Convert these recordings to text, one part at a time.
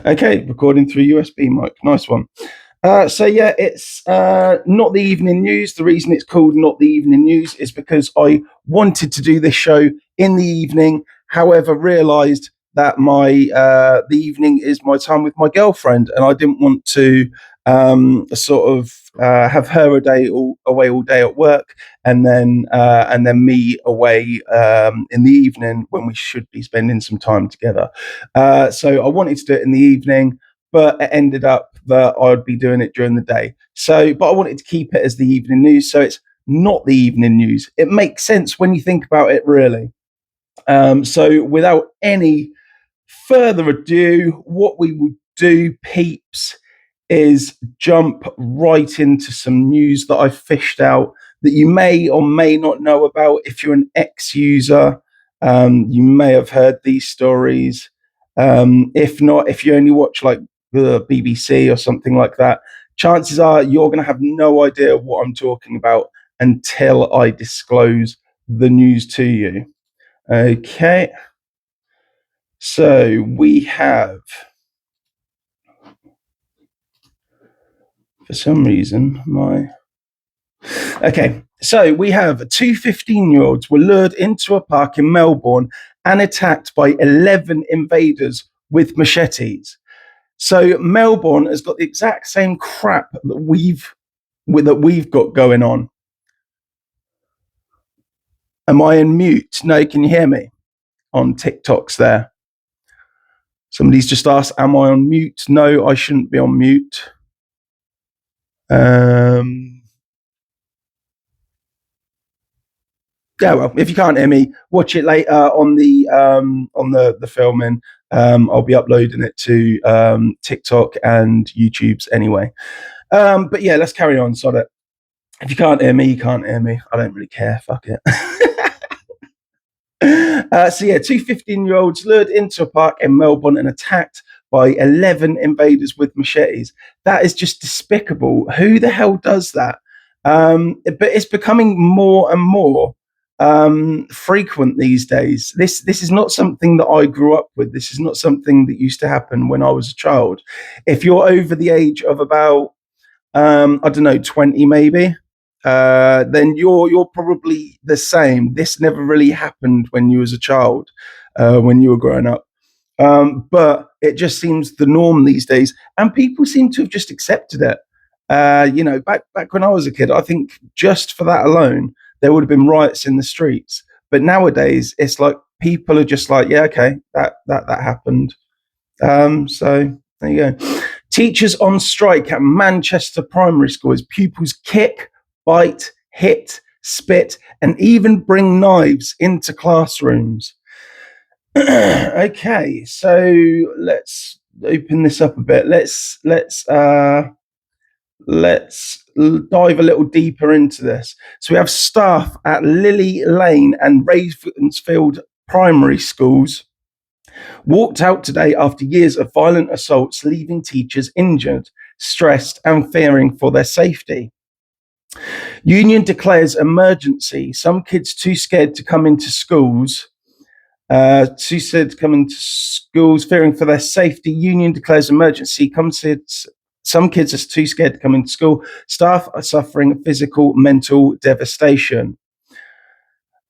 Okay, recording through USB mic. Nice one. So yeah, it's not the evening news. The reason it's called not the evening news is because I wanted to do this show in the evening. However, realised that my the evening is my time with my girlfriend, and I didn't want to sort of have her away all day at work, and then me away in the evening when we should be spending some time together. So I wanted to do it in the evening, but it ended up that I'd be doing it during the day. So, but I wanted to keep it as the evening news. So it's not the evening news. It makes sense when you think about it, really. So without any further ado, what we will do, peeps, is jump right into some news that I fished out that you may or may not know about. If you're an ex-user, you may have heard these stories. If not, if you only watch like the BBC or something like that, chances are you're going to have no idea what I'm talking about until I disclose the news to you. Okay. So we have, for some reason, Okay, so we have two 15-year-olds were lured into a park in Melbourne and attacked by 11 invaders with machetes. So Melbourne has got the exact same crap that we've got going on. Am I in mute? No, can you hear me? On TikToks there. Somebody's just asked, am I on mute? No, I shouldn't be on mute. Yeah, well, if you can't hear me, watch it later on the filming. I'll be uploading it to TikTok and YouTube's anyway. But yeah, let's carry on. So that if you can't hear me, you can't hear me. I don't really care. Fuck it. So yeah, two 15-year-olds lured into a park in Melbourne and attacked by 11 invaders with machetes. That is just despicable. Who the hell does that? But it's becoming more and more frequent these days. This is not something that I grew up with. This is not something that used to happen when I was a child. If you're over the age of about I don't know, 20 maybe, then you're probably the same. This never really happened when you was a child, when you were growing up. But it just seems the norm these days, and people seem to have just accepted it. Back when I was a kid, I think just for that alone, there would have been riots in the streets. But nowadays, it's like people are just like, yeah, okay, that happened. So there you go. Teachers on strike at Manchester Primary School as pupils kick, bite, hit, spit, and even bring knives into classrooms. Okay, so let's open this up a bit. Let's dive a little deeper into this. So we have staff at Lily Lane and Ravensfield primary schools walked out today after years of violent assaults, leaving teachers injured, stressed, and fearing for their safety. Union declares emergency. Some kids too scared to come into schools. Fearing for their safety. Union declares emergency. Some kids are too scared to come into school. Staff are suffering physical, mental devastation.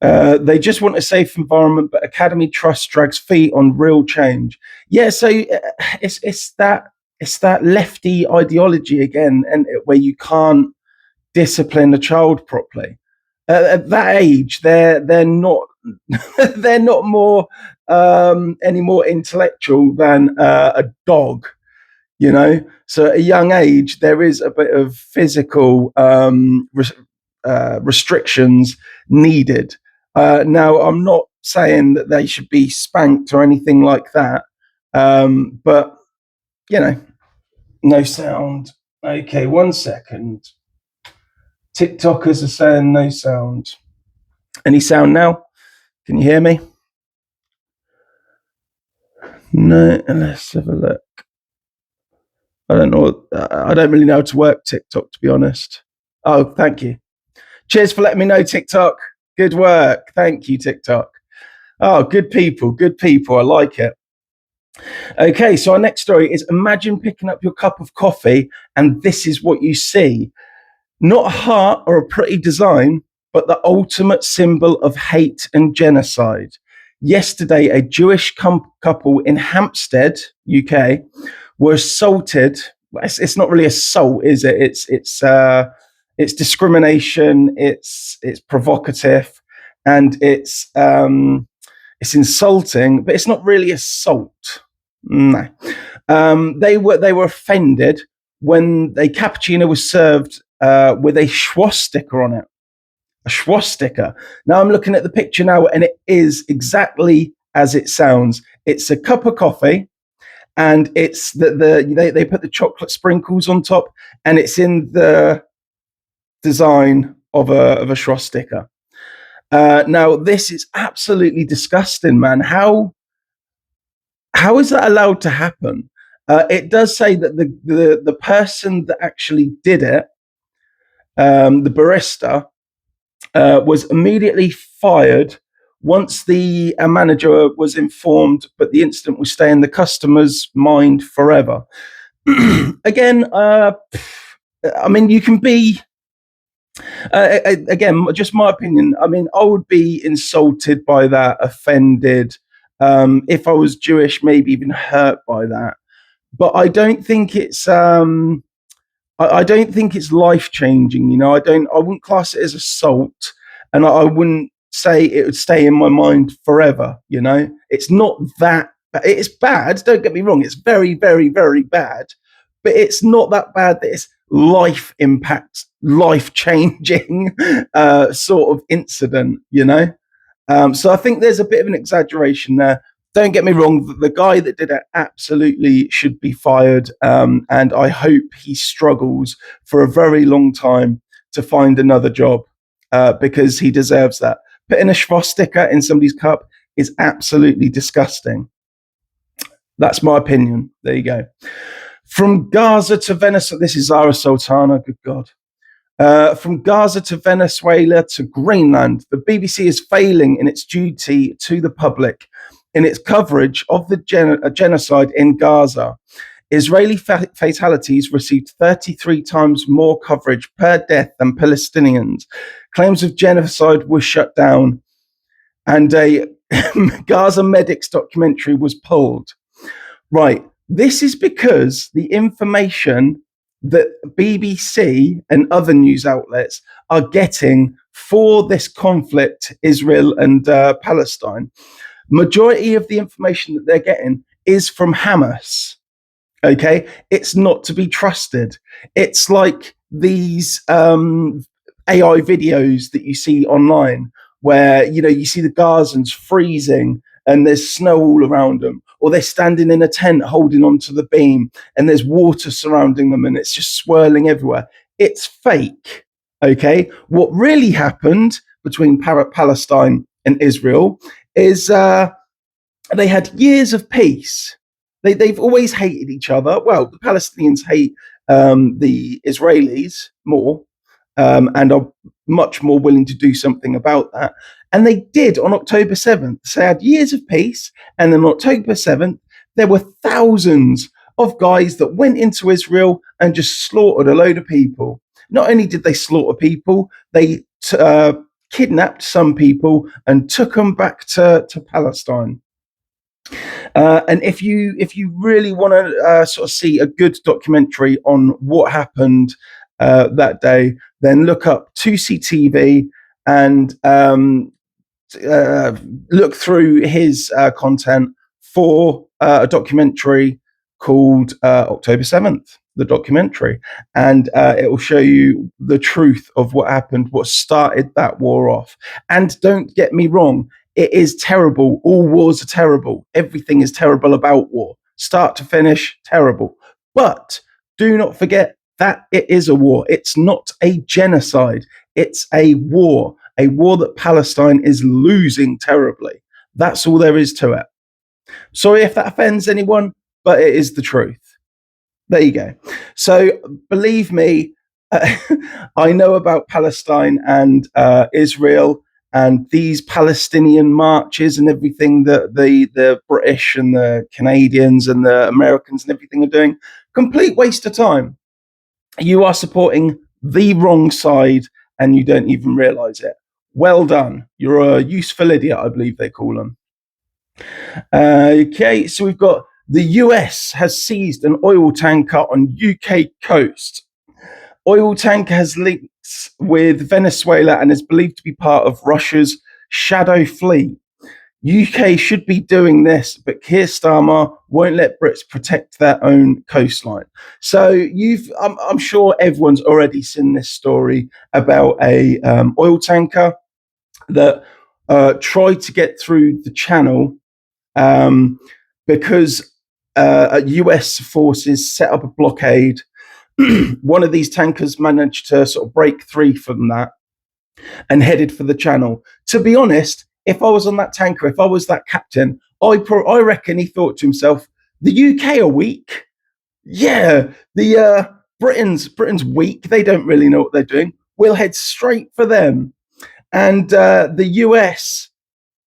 They just want a safe environment, but Academy Trust drags feet on real change. Yeah, so it's that lefty ideology again, and where you can't discipline a child properly. At that age, they're not they're not more any more intellectual than a dog. So at a young age, there is a bit of physical restrictions needed. Now, I'm not saying that they should be spanked or anything like that, but no sound. Okay, 1 second. TikTokers are saying no sound. Any sound now? Can you hear me? No, let's have a look. I don't know. I don't really know how to work TikTok, to be honest. Oh, thank you. Cheers for letting me know, TikTok. Good work. Thank you, TikTok. Oh, good people. Good people. I like it. Okay, so our next story is: imagine picking up your cup of coffee and this is what you see. Not a heart or a pretty design, but the ultimate symbol of hate and genocide. Yesterday, a Jewish couple in Hampstead, UK, were assaulted. It's not really assault, is it? It's discrimination. It's provocative, and it's insulting, but it's not really assault. No. They were offended when a cappuccino was served with a swastika on it. A swastika. Now I'm looking at the picture now, and it is exactly as it sounds. It's a cup of coffee, and it's they put the chocolate sprinkles on top, and it's in the design of a swastika. Now this is absolutely disgusting, man. How is that allowed to happen? It does say that the person that actually did it, the barista, was immediately fired once the manager was informed, but the incident will stay in the customer's mind forever. Again, I mean, you can be. Again, just my opinion. I mean, I would be insulted by that, offended. If I was Jewish, maybe even hurt by that. But I don't think it's. I don't think it's life changing. You know, I don't. I wouldn't class it as assault, and I wouldn't say it would stay in my mind forever. You know, it's not that. It's bad. Don't get me wrong. It's very, very, very bad. But it's not that bad that it's life impact, life changing sort of incident. You know. So I think there's a bit of an exaggeration there. Don't get me wrong, the guy that did it absolutely should be fired. And I hope he struggles for a very long time to find another job because he deserves that. Putting a swastika in somebody's cup is absolutely disgusting. That's my opinion. There you go. From Gaza to Venezuela, this is Zara Sultana, good God. From Gaza to Venezuela to Greenland, the BBC is failing in its duty to the public in its coverage of the genocide in Gaza. Israeli fatalities received 33 times more coverage per death than Palestinians. Claims of genocide were shut down, and a Gaza medics documentary was pulled. Right. This is because the information that BBC and other news outlets are getting for this conflict, Israel and Palestine, majority of the information that they're getting is from Hamas. Okay, it's not to be trusted. It's like these AI videos that you see online where you see the Gazans freezing and there's snow all around them, or they're standing in a tent holding onto the beam and there's water surrounding them and it's just swirling everywhere. It's fake. Okay, what really happened between Palestine and Israel is they had years of peace. They've always hated each other. Well, the Palestinians hate the Israelis more and are much more willing to do something about that. And they did on October 7th. So they had years of peace. And then on October 7th, there were thousands of guys that went into Israel and just slaughtered a load of people. Not only did they slaughter people, they kidnapped some people and took them back to Palestine. And if you really want to sort of see a good documentary on what happened that day, then look up 2CTV and look through his content for a documentary called October 7th, the documentary. And it will show you the truth of what happened, what started that war off. And don't get me wrong, it is terrible. All wars are terrible. Everything is terrible about war. Start to finish, terrible. But do not forget that it is a war. It's not a genocide. It's a war that Palestine is losing terribly. That's all there is to it. Sorry if that offends anyone, but it is the truth. There you go. So believe me, I know about Palestine and Israel, and these Palestinian marches and everything that the British and the Canadians and the Americans and everything are doing, complete waste of time. You are supporting the wrong side and you don't even realize it. Well done. You're a useful idiot, I believe they call them. Okay, so we've got the US has seized an oil tanker on UK coast. Oil tanker has links with Venezuela and is believed to be part of Russia's shadow fleet. UK should be doing this, but Keir Starmer won't let Brits protect their own coastline. So I'm sure everyone's already seen this story about a oil tanker that tried to get through the channel because US forces set up a blockade. One of these tankers managed to sort of break free from that and headed for the channel. To be honest, if I was on that tanker, if I was that captain, I reckon he thought to himself, the UK are weak. Yeah, the Britain's weak. They don't really know what they're doing. We'll head straight for them. And the US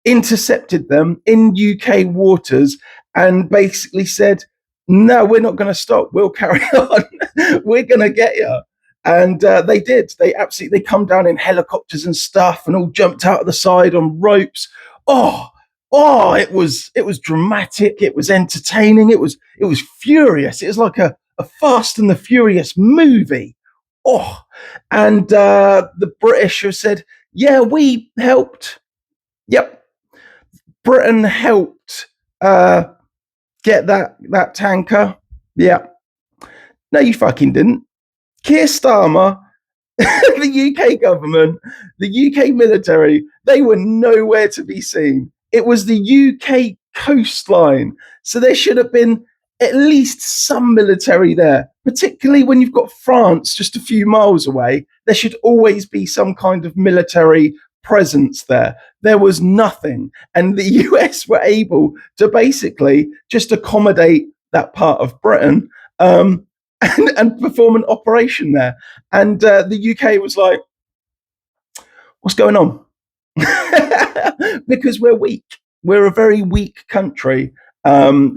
intercepted them in UK waters and basically said, no, we're not going to stop. We'll carry on. We're going to get you. And they did. They come down in helicopters and stuff and all jumped out of the side on ropes. Oh, it was dramatic. It was entertaining. It was furious. It was like a Fast and the Furious movie. Oh, and the British have said, yeah, we helped. Yep. Britain helped get that tanker. Yeah. No, you fucking didn't. Keir Starmer, the UK government, the UK military, they were nowhere to be seen. It was the UK coastline. So there should have been at least some military there, particularly when you've got France just a few miles away. There should always be some kind of military presence there. There was nothing. And the US were able to basically just accommodate that part of Britain and perform an operation there. And the UK was like, what's going on? Because we're weak. We're a very weak country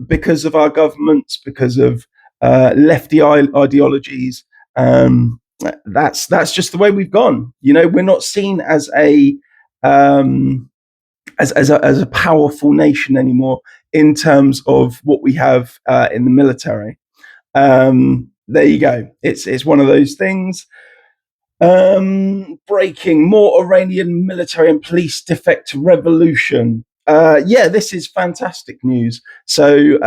because of our governments, because of lefty ideologies. That's just the way we've gone. You know, we're not seen as a as a powerful nation anymore in terms of what we have in the military. There you go. It's one of those things. Breaking: more Iranian military and police defect revolution. Yeah, this is fantastic news. So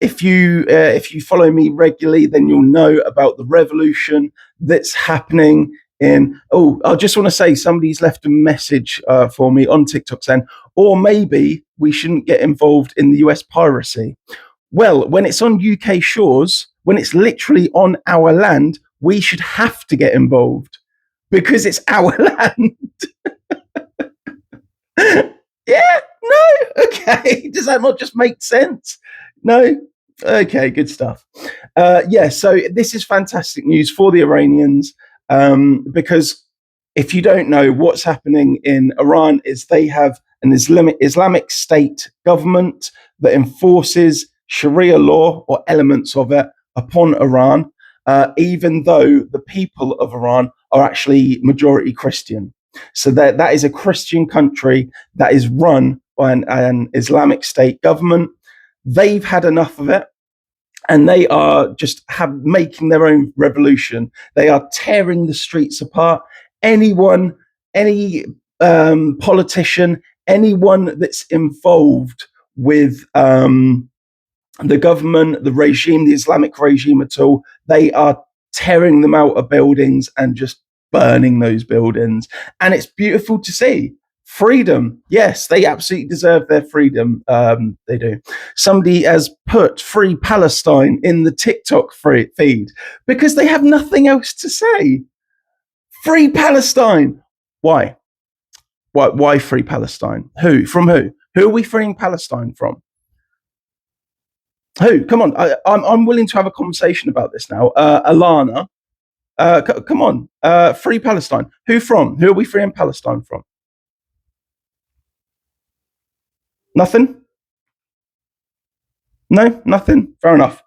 if you follow me regularly, then you'll know about the revolution that's happening in. Oh, I just want to say somebody's left a message for me on TikTok saying, or maybe we shouldn't get involved in the US piracy. Well, when it's on UK shores, when it's literally on our land, we should have to get involved because it's our land. Yeah, no, okay. Does that not just make sense? No? Okay, good stuff. Yeah, so this is fantastic news for the Iranians because if you don't know, what's happening in Iran is they have an Islamic State government that enforces Sharia law or elements of it upon Iran, even though the people of Iran are actually majority Christian. So that is a Christian country that is run by an Islamic State government. They've had enough of it, and they are just making their own revolution. They are tearing the streets apart. Any politician, anyone that's involved with the government, the regime, the Islamic regime at all, they are tearing them out of buildings and just burning those buildings. And it's beautiful to see. Freedom. Yes, they absolutely deserve their freedom. They do. Somebody has put Free Palestine in the TikTok feed because they have nothing else to say. Free Palestine. Why? Why Free Palestine? Who? From who? Who are we freeing Palestine from? Who? Come on. I'm willing to have a conversation about this now. Alana, come on. Free Palestine. Who from? Who are we freeing Palestine from? Nothing? No, nothing. Fair enough.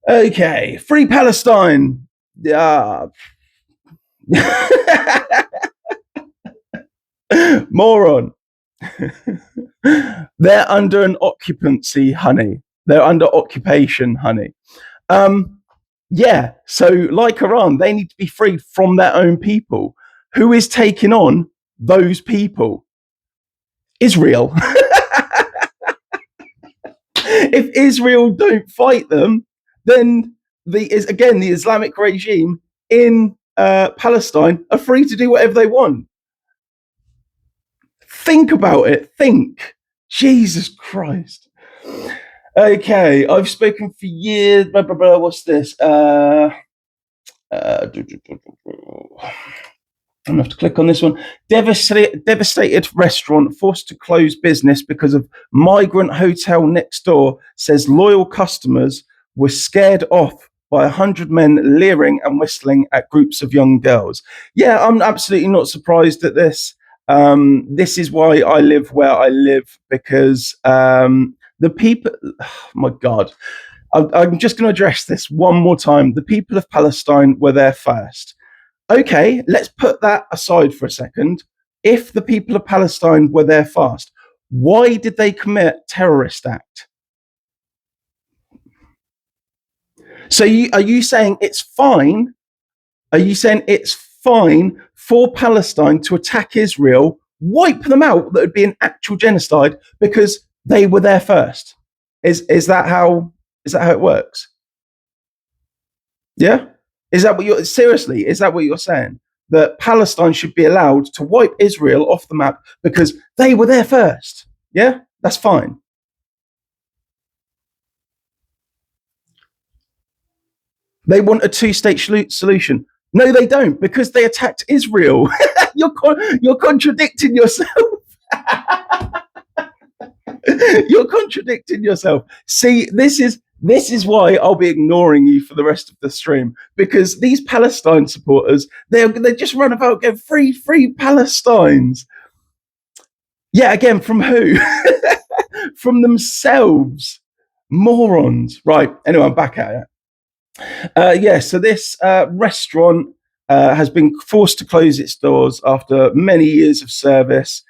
Okay, free Palestine. Yeah. Moron. They're under an occupancy, honey. They're under occupation, honey. Yeah, so like Iran, they need to be freed from their own people. Who is taking on those people? Israel. If Israel don't fight them, then the Islamic regime in Palestine are free to do whatever they want. Think about it. Think. Jesus Christ. Okay, I've spoken for years. Blah, blah, blah. What's this? I'm gonna have to click on this one. Devastated restaurant forced to close business because of migrant hotel next door, says loyal customers were scared off by 100 men leering and whistling at groups of young girls. Yeah, I'm absolutely not surprised at this. This is why I live where I live, because the people, oh my God, I'm just going to address this one more time. The people of Palestine were there first. Okay, let's put that aside for a second. If the people of Palestine were there first, why did they commit terrorist act? So are you saying it's fine? Are you saying it's fine for Palestine to attack Israel, wipe them out? That would be an actual genocide because they were there first. Is that how it works? Yeah. Is that what you're seriously? Is that what you're saying? That Palestine should be allowed to wipe Israel off the map because they were there first? Yeah, that's fine. They want a two-state solution. No, they don't, because they attacked Israel. You're contradicting yourself. You're contradicting yourself. See, this is why I'll be ignoring you for the rest of the stream, because these Palestine supporters, they just run about going free Palestines. Yeah, again, from who? From themselves. Morons. Right. Anyway, I'm back at it. So this restaurant has been forced to close its doors after many years of service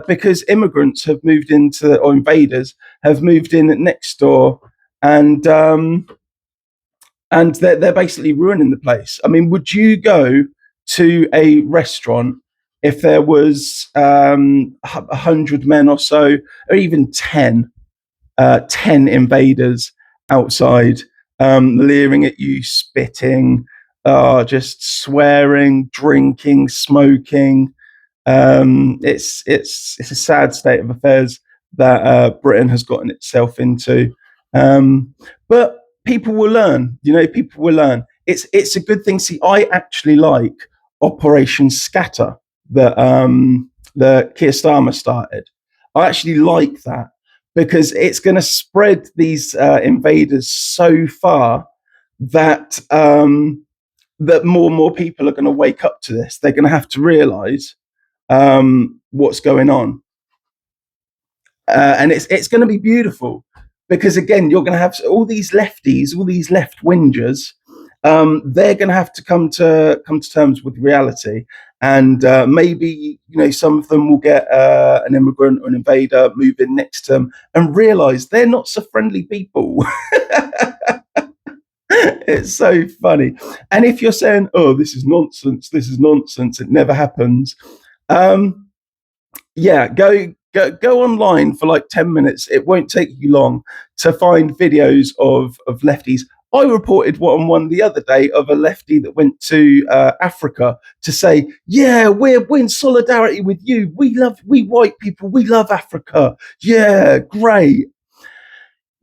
because immigrants have moved into, or invaders have moved in next door, and they're basically ruining the place. I mean, would you go to a restaurant if there was 100 men or so, or even 10 invaders outside, leering at you, spitting, just swearing, drinking, smoking? It's a sad state of affairs that Britain has gotten itself into. But people will learn. People will learn. It's a good thing. See, I actually like Operation Scatter that the Keir Starmer started. I actually like that because it's going to spread these invaders so far that that more and more people are going to wake up to this. They're going to have to realise what's going on, and it's going to be beautiful because again, you're going to have all these lefties, all these left wingers. They're going to have to come to terms with reality, and maybe some of them will get an immigrant or an invader move in next to them and realise they're not so friendly people. It's so funny. And if you're saying, "Oh, this is nonsense. It never happens," yeah, go online for like 10 minutes. It won't take you long to find videos of lefties. I reported one the other day of a lefty that went to Africa to say, "Yeah, we're in solidarity with you. We white people. We love Africa. Yeah, great."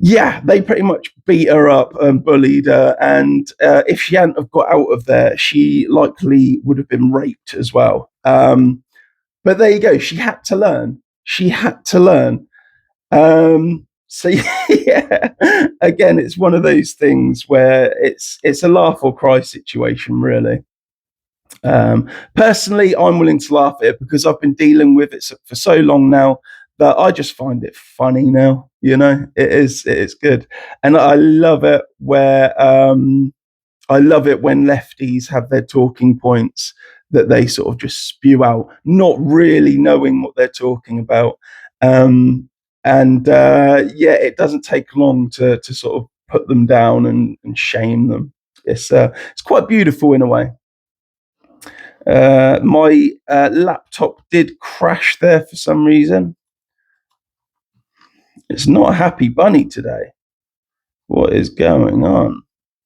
Yeah, they pretty much beat her up and bullied her, and if she hadn't have got out of there, she likely would have been raped as well. But there you go. She had to learn. So yeah, again, it's one of those things where it's a laugh or cry situation, really. Personally, I'm willing to laugh at it because I've been dealing with it for so long now But I just find it funny now. It is good, and I love it where I love it when lefties have their talking points that they sort of just spew out, not really knowing what they're talking about. Um, and yeah, it doesn't take long to sort of put them down and shame them. It's quite beautiful in a way. My laptop did crash there for some reason. It's not a happy bunny today. What is going on?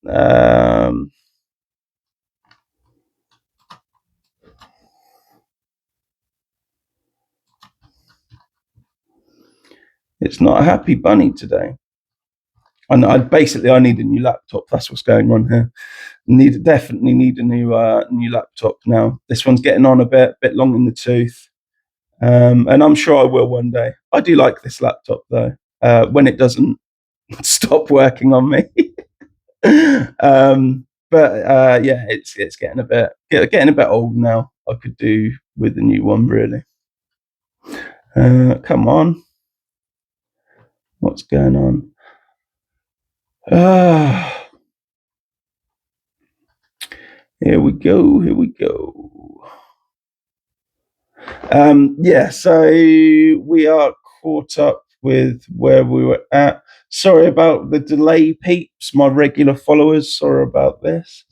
Um, it's not a happy bunny today. And I need a new laptop. That's what's going on here. Definitely need a new laptop now. This one's getting on a bit long in the tooth, and I'm sure I will one day. I do like this laptop though. When it doesn't stop working on me. But yeah, it's getting a bit old now. I could do with a new one really. Come on, what's going on? Here we go. Here we go. Yeah, so we are caught up with where we were at. Sorry about the delay, peeps, my regular followers. Sorry about this.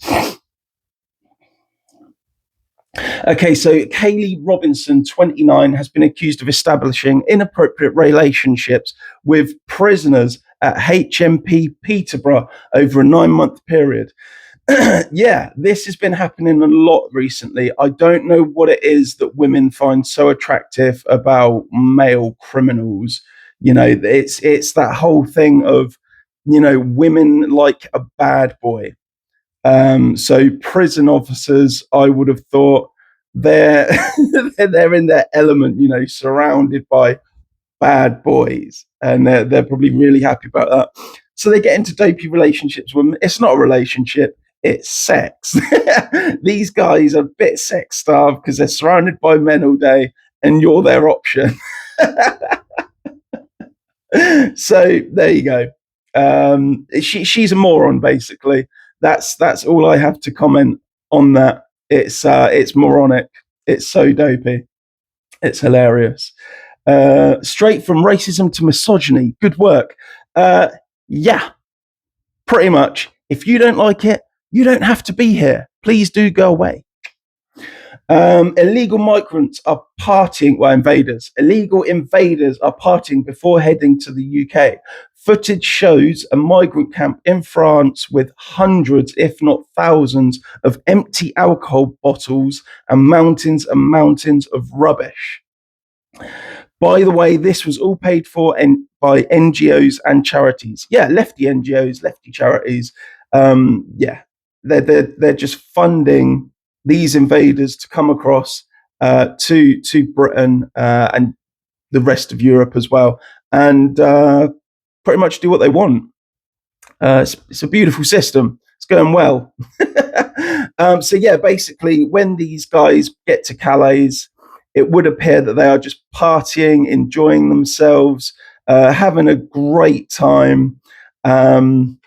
Okay, so Kaylee Robinson, 29, has been accused of establishing inappropriate relationships with prisoners at HMP Peterborough over a 9-month period. Yeah, this has been happening a lot recently. I don't know what it is that women find so attractive about male criminals. It's that whole thing of, women like a bad boy. So prison officers, I would have thought they're they're in their element, surrounded by bad boys, and they're probably really happy about that. So they get into dopey relationships with them. It's not a relationship, it's sex. These guys are a bit sex starved because they're surrounded by men all day, and you're their option. So there you go. She's a moron, basically. That's all I have to comment on that. It's moronic. It's so dopey. It's hilarious. Straight from racism to misogyny. Good work. Yeah, pretty much. If you don't like it, you don't have to be here. Please do go away. Illegal migrants are partying, well, invaders. Illegal invaders are partying before heading to the UK. Footage shows a migrant camp in France with hundreds, if not thousands, of empty alcohol bottles and mountains of rubbish. By the way, this was all paid for by NGOs and charities. Yeah, lefty NGOs, lefty charities. Yeah, they're just funding these invaders to come across to Britain and the rest of Europe as well, and pretty much do what they want. It's a beautiful system. It's going well. So yeah, basically, when these guys get to Calais, it would appear that they are just partying, enjoying themselves, having a great time, and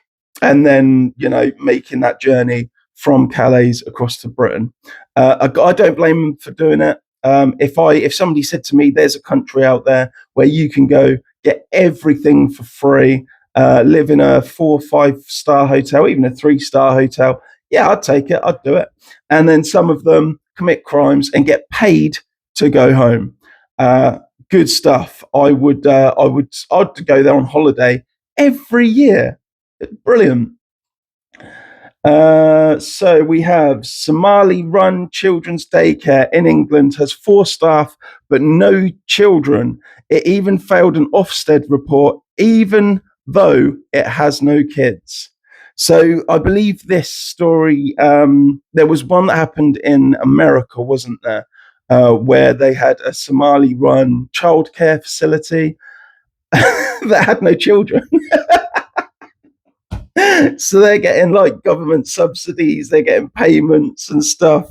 then making that journey from Calais across to Britain. I don't blame them for doing it. If somebody said to me, "There's a country out there where you can go get everything for free, live in a 4 or 5 star hotel, even a 3-star hotel," yeah, I'd take it. I'd do it. And then some of them commit crimes and get paid to go home. Good stuff. I'd go there on holiday every year. Brilliant. So we have Somali run children's daycare in England has 4 staff but no children. It even failed an Ofsted report, even though it has no kids. So I believe this story, there was one that happened in America, wasn't there? Where they had a Somali run childcare facility that had no children. So they're getting like government subsidies, they're getting payments and stuff.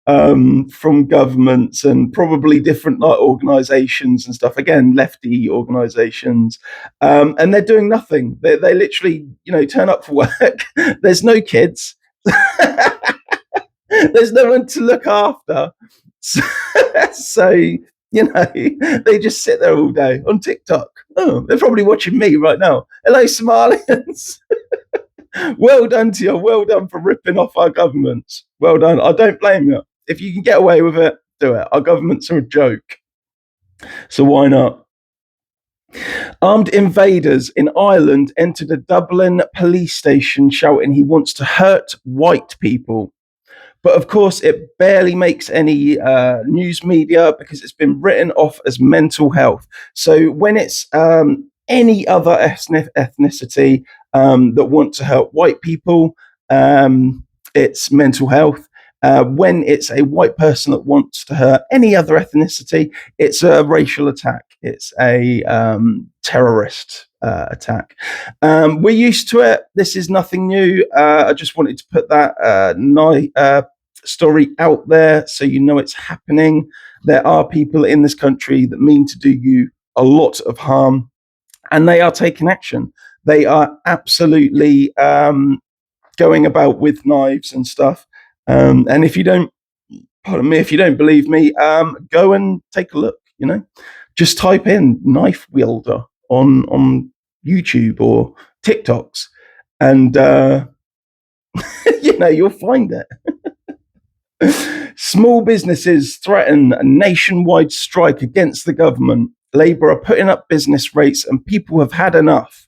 from governments and probably different like organizations and stuff. Again, lefty organizations, and they're doing nothing. They literally, turn up for work. There's no kids. There's no one to look after. So, they just sit there all day on TikTok. Oh, they're probably watching me right now. Hello, Somalians. Well done to you. Well done for ripping off our governments. Well done. I don't blame you. If you can get away with it, do it. Our governments are a joke. So why not? Armed invaders in Ireland entered a Dublin police station shouting he wants to hurt white people. But of course, it barely makes any news media because it's been written off as mental health. So when it's any other ethnicity that want to help white people, it's mental health. When it's a white person that wants to hurt any other ethnicity, it's a racial attack. It's a terrorist attack. We're used to it. This is nothing new. I just wanted to put that story out there so you know it's happening. There are people in this country that mean to do you a lot of harm, and they are taking action. They are absolutely going about with knives and stuff. And if you don't, pardon me, if you don't believe me, go and take a look. Just type in knife wielder on YouTube or TikToks, and you'll find it. Small businesses threaten a nationwide strike against the government. Labour are putting up business rates, and people have had enough.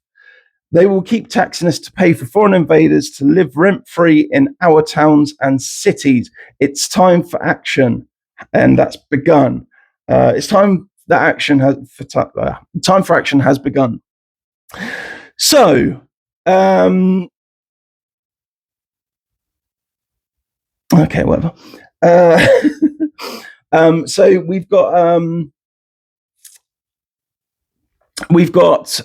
They will keep taxing us to pay for foreign invaders to live rent-free in our towns and cities. It's time for action, and that's begun. It's time that time for action has begun. So, okay, whatever. So we've got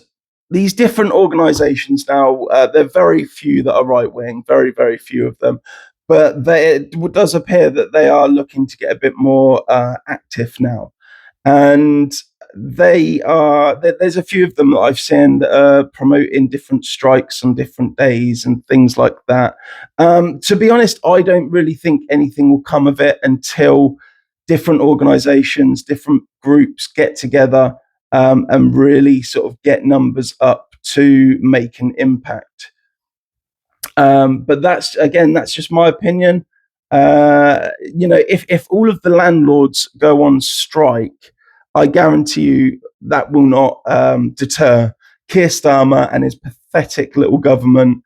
these different organizations now. There are very few that are right wing, very, very few of them. But it does appear that they are looking to get a bit more active now. And there's a few of them that I've seen that are promoting different strikes on different days and things like that. To be honest, I don't really think anything will come of it until different organizations, different groups get together and really sort of get numbers up to make an impact. But that's just my opinion. If all of the landlords go on strike, I guarantee you that will not deter Keir Starmer and his pathetic little government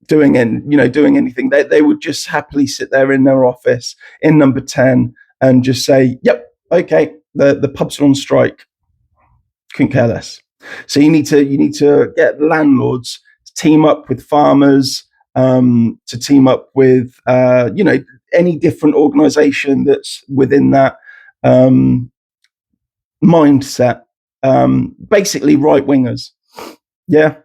doing anything. They would just happily sit there in their office in Number 10 and just say, "Yep, okay, the pubs are on strike." Couldn't care less. So you need to get landlords to team up with farmers, to team up with any different organization that's within that mindset. Basically right wingers. Yeah.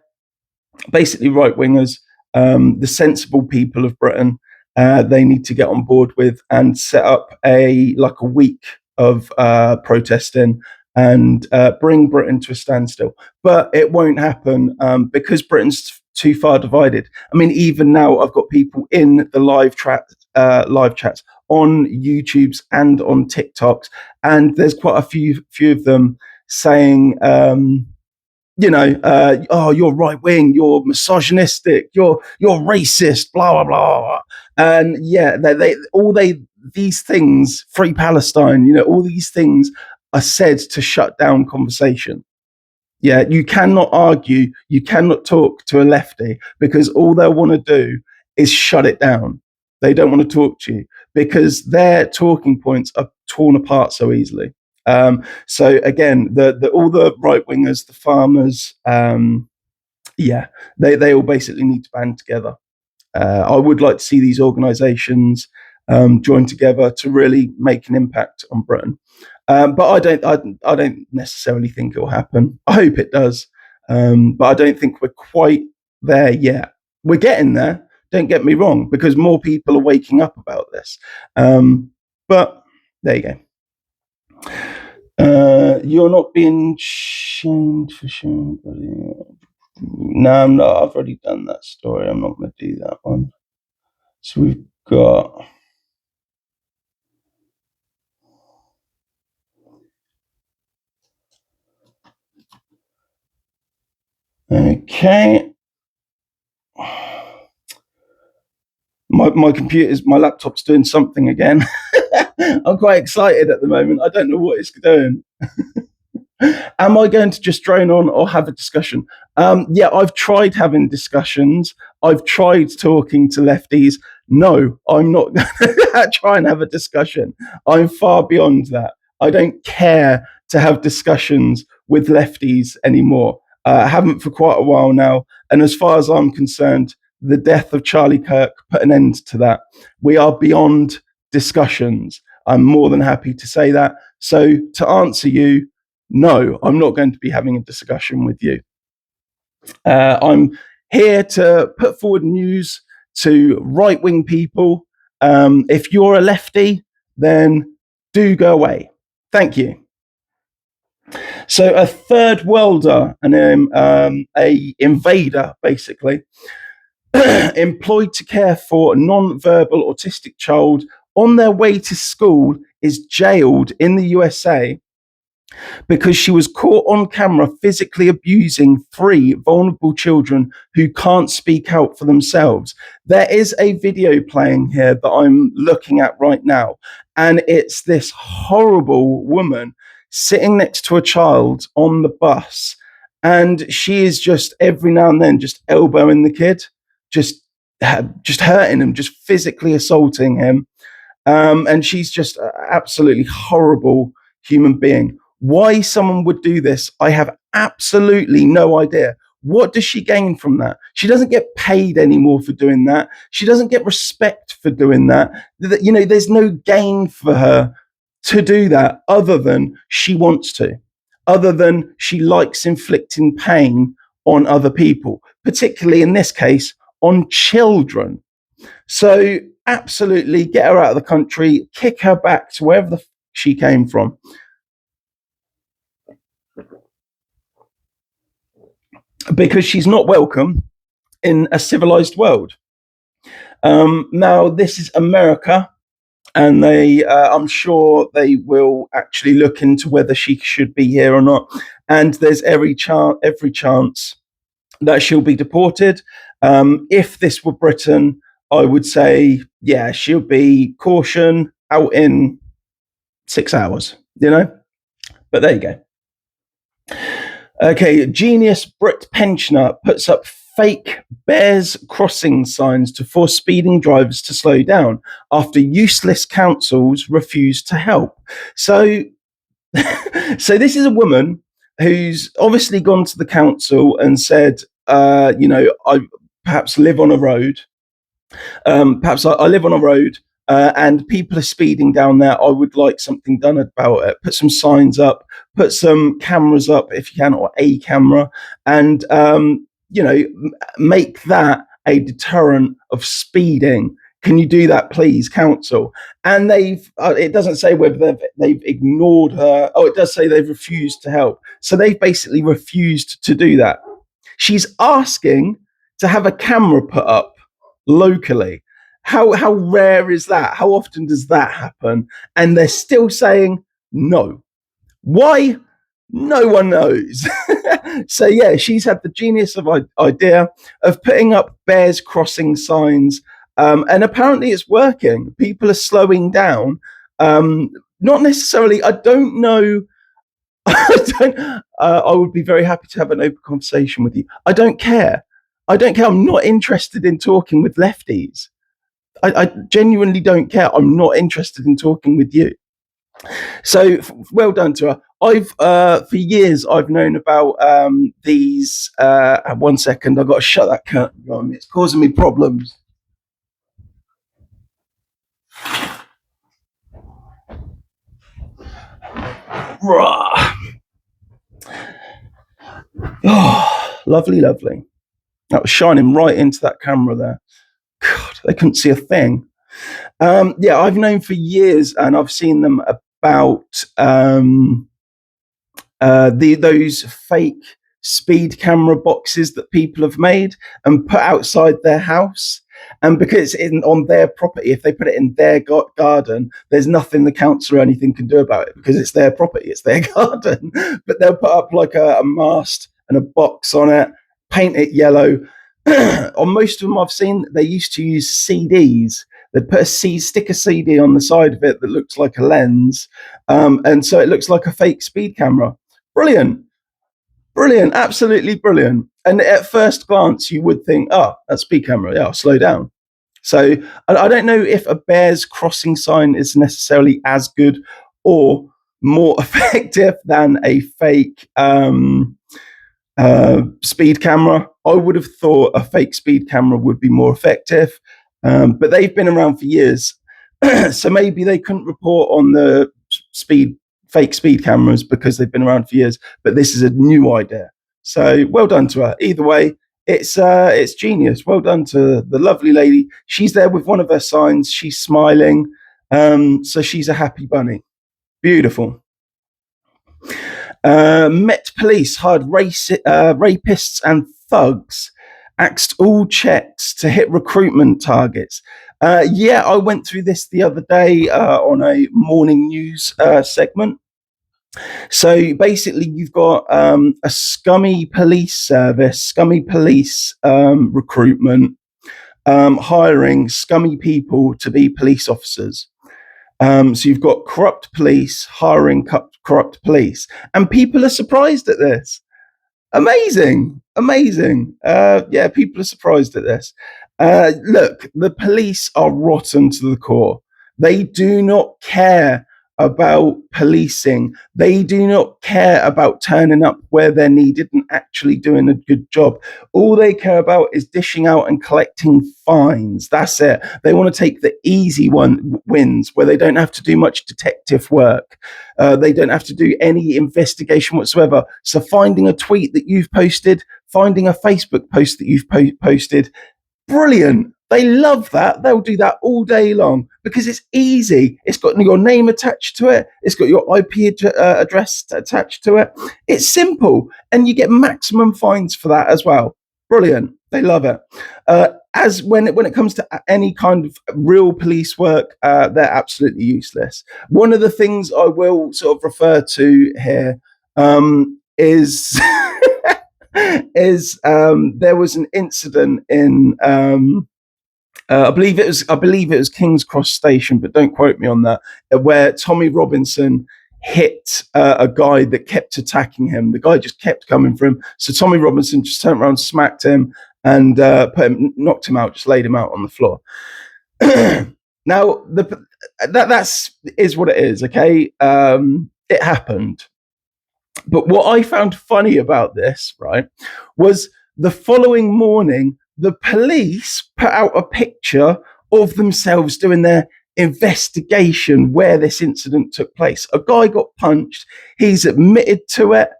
Basically right wingers. The sensible people of Britain, they need to get on board with and set up a week of protesting and bring Britain to a standstill. But it won't happen because Britain's too far divided. I mean, even now I've got people in the live chats on YouTube's and on TikToks, and there's quite a few of them saying, oh, you're right wing, you're misogynistic, you're racist, blah blah blah. And yeah, these things, free Palestine, all these things are said to shut down conversation. Yeah, you cannot argue, you cannot talk to a lefty because all they want to do is shut it down. They don't want to talk to you because their talking points are torn apart so easily. So again, all the right wingers, the farmers, they all basically need to band together. I would like to see these organisations join together to really make an impact on Britain. But I don't necessarily think it will happen. I hope it does, but I don't think we're quite there yet. We're getting there, Don't get me wrong, because more people are waking up about this. But there you go. You're not being shamed for sharing. No, I'm not. I've already done that story. I'm not going to do that one. So we've got. Okay. My laptop's doing something again. I'm quite excited at the moment. I don't know what it's doing. Am I going to just drone on or have a discussion? Yeah, I've tried having discussions. I've tried talking to lefties. No, I'm not going to try and have a discussion. I'm far beyond that. I don't care to have discussions with lefties anymore. I haven't for quite a while now. And as far as I'm concerned, the death of Charlie Kirk put an end to that. We are beyond discussions. I'm more than happy to say that. So to answer you, no, I'm not going to be having a discussion with you. I'm here to put forward news to right-wing people. If you're a lefty, then do go away. Thank you. So a third worlder, a invader, basically, employed to care for a non-verbal autistic child on their way to school, is jailed in the USA because she was caught on camera physically abusing 3 vulnerable children who can't speak out for themselves. There is a video playing here that I'm looking at right now, and it's this horrible woman sitting next to a child on the bus, and she is just every now and then just elbowing the kid, just hurting him, just physically assaulting him. And she's just an absolutely horrible human being. Why someone would do this, I have absolutely no idea. What does she gain from that? She doesn't get paid anymore for doing that. She doesn't get respect for doing that. You know, there's no gain for her to do that other than she wants to, other than she likes inflicting pain on other people, particularly in this case, on children. So absolutely get her out of the country, kick her back to wherever she came from. Because she's not welcome in a civilized world. Now, this is America, and I'm sure they will actually look into whether she should be here or not. And there's every chance that she'll be deported. If this were Britain, I would say, yeah, she'll be caution out in 6 hours, you know? But there you go. Okay, genius Brit pensioner puts up fake bears crossing signs to force speeding drivers to slow down after useless councils refuse to help. So this is a woman who's obviously gone to the council and said, I perhaps live on a road. Perhaps I live on a road and people are speeding down there. I would like something done about it. Put some signs up, put some cameras up if you can, or a camera, and make that a deterrent of speeding. Can you do that, please, council? And it doesn't say whether they've ignored her. Oh, it does say they've refused to help. So they've basically refused to do that. She's asking to have a camera put up locally. How rare is that? How often does that happen? And they're still saying no. Why? No one knows. So yeah, she's had the genius of idea of putting up bears crossing signs, and apparently it's working. People are slowing down. Not necessarily. I don't know. I would be very happy to have an open conversation with you. I don't care. I'm not interested in talking with lefties. I genuinely don't care. I'm not interested in talking with you. So well done to her. I've for years I've known about these. 1 second, I've got to shut that curtain on. It's causing me problems. Oh, lovely. That was shining right into that camera there. God, they couldn't see a thing. Yeah, I've known for years, and I've seen them about those fake speed camera boxes that people have made and put outside their house. And because it's on their property, if they put it in their garden, there's nothing the council or anything can do about it because it's their property, it's their garden. But they'll put up like a mast and a box on it, paint it yellow. On most of them I've seen, they used to use CDs. They'd put stick a CD on the side of it that looks like a lens, and so it looks like a fake speed camera. Brilliant. Brilliant. Absolutely brilliant. And at first glance, you would think, oh, that's speed camera. Yeah, I'll slow down. So I don't know if a bears crossing sign is necessarily as good or more effective than a fake speed camera. I would have thought a fake speed camera would be more effective, but they've been around for years. So maybe they couldn't report on the fake speed cameras because they've been around for years, but this is a new idea. So well done to her. Either way, it's genius. Well done to the lovely lady. She's there with one of her signs. She's smiling. So she's a happy bunny. Beautiful. Met Police hired rapists and thugs, axed all checks to hit recruitment targets. Yeah, I went through this the other day on a morning news segment. So basically, you've got a scummy police service, scummy police recruitment, hiring scummy people to be police officers. So you've got corrupt police hiring corrupt police, and people are surprised at this. Amazing. Yeah, people are surprised at this. Look, the police are rotten to the core. They do not care about policing. They do not care about turning up where they're needed and actually doing a good job. All they care about is dishing out and collecting fines. That's it. They want to take the easy wins where they don't have to do much detective work. They don't have to do any investigation whatsoever. So finding a tweet that you've posted, finding a Facebook post that you've posted, brilliant. They love that. They'll do that all day long because it's easy. It's got your name attached to it. It's got your IP address attached to it. It's simple, and you get maximum fines for that as well. Brilliant. They love it. As when it comes to any kind of real police work, they're absolutely useless. One of the things I will sort of refer to here is there was an incident in I believe it was King's Cross Station, but don't quote me on that, where Tommy Robinson hit a guy that kept attacking him. The guy just kept coming for him. So Tommy Robinson just turned around, smacked him, and knocked him out, just laid him out on the floor. Now, that's what it is, okay? It happened. But what I found funny about this, right, was the following morning, the police put out a picture of themselves doing their investigation where this incident took place. A guy got punched. He's admitted to it,